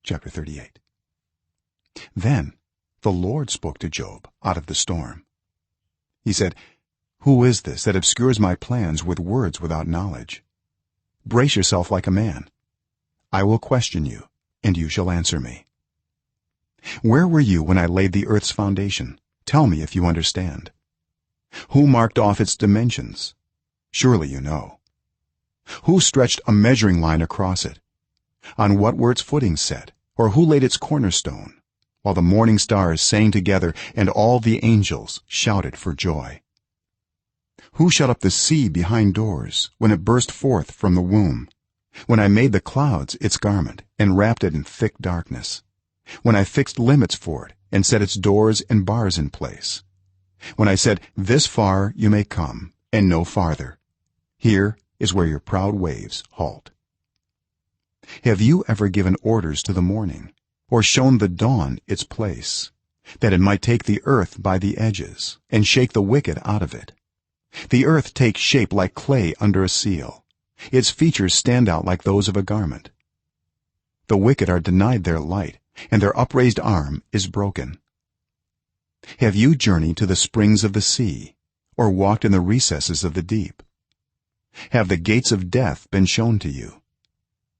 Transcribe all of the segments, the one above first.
chapter 38. Then the Lord spoke to Job out of the storm. He said, who is this that obscures my plans with words without knowledge? Brace yourself like a man. I will question you, and you shall answer me. Where were you when I laid the earth's foundation? Tell me if you understand. Who marked off its dimensions? Surely you know. Who stretched a measuring line across it? On what were its footings set, or who laid its cornerstone, while the morning stars sang together and all the angels shouted for joy? Who shut up the sea behind doors when it burst forth from the womb, when I made the clouds its garment and wrapped it in thick darkness, when I fixed limits for it and set its doors and bars in place, when I said, this far you may come and no farther, here is where your proud waves halt? Have you ever given orders to the morning, or shown the dawn its place, that it might take the earth by the edges and shake the wicked out of it? The earth takes shape like clay under a seal, its features stand out like those of a garment. The wicked are denied their light, and their upraised arm is broken. Have you journeyed to the springs of the sea, or walked in the recesses of the deep? Have the gates of death been shown to you?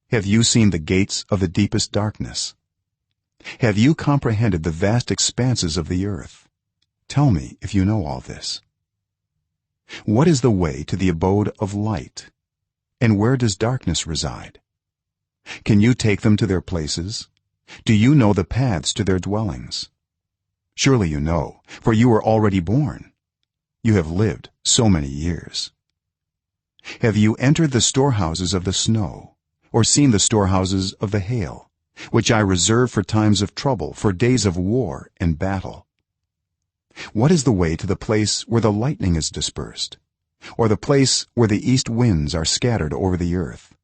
Have you seen the gates of the deepest darkness? Have you comprehended the vast expanses of the earth? Tell me if you know all this. What is the way to the abode of light, and where does darkness reside? Can you take them to their places? Do you know the paths to their dwellings? Surely you know, for you were already born. You have lived so many years. Have you entered the storehouses of the snow, or seen the storehouses of the hail, which I reserve for times of trouble, for days of war and battle? What is the way to the place where the lightning is dispersed, or the place where the east winds are scattered over the earth?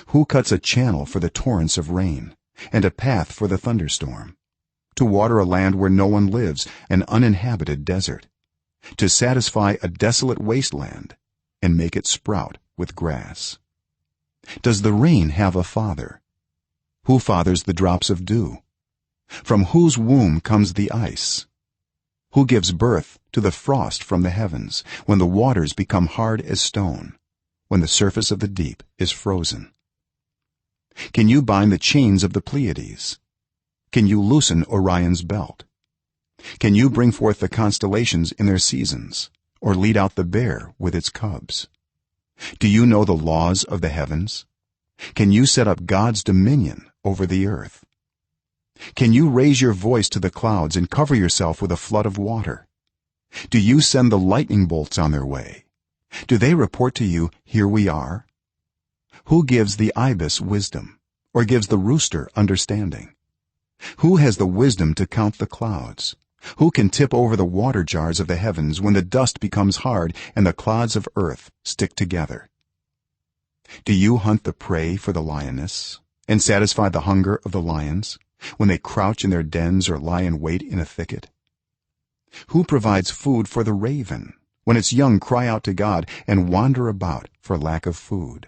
Who cuts a channel for the torrents of rain, and a path for the thunderstorm, to water a land where no one lives, an uninhabited desert, to satisfy a desolate wasteland and make it sprout with grass? Does the rain have a father? Who fathers the drops of dew? From whose womb comes the ice? Who gives birth to the frost from the heavens, when the waters become hard as stone, when the surface of the deep is frozen? Can you bind the chains of the Pleiades? Can you loosen Orion's belt? Can you bring forth the constellations in their seasons, or lead out the bear with its cubs? Do you know the laws of the heavens? Can you set up God's dominion over the earth? Can you raise your voice to the clouds and cover yourself with a flood of water? Do you send the lightning bolts on their way? Do they report to you, here we are? Who gives the ibis wisdom, or gives the rooster understanding? Who has the wisdom to count the clouds? Who can tip over the water jars of the heavens when the dust becomes hard and the clods of earth stick together? Do you hunt the prey for the lioness and satisfy the hunger of the lions when they crouch in their dens or lie in wait in a thicket? Who provides food for the raven when its young cry out to God and wander about for lack of food?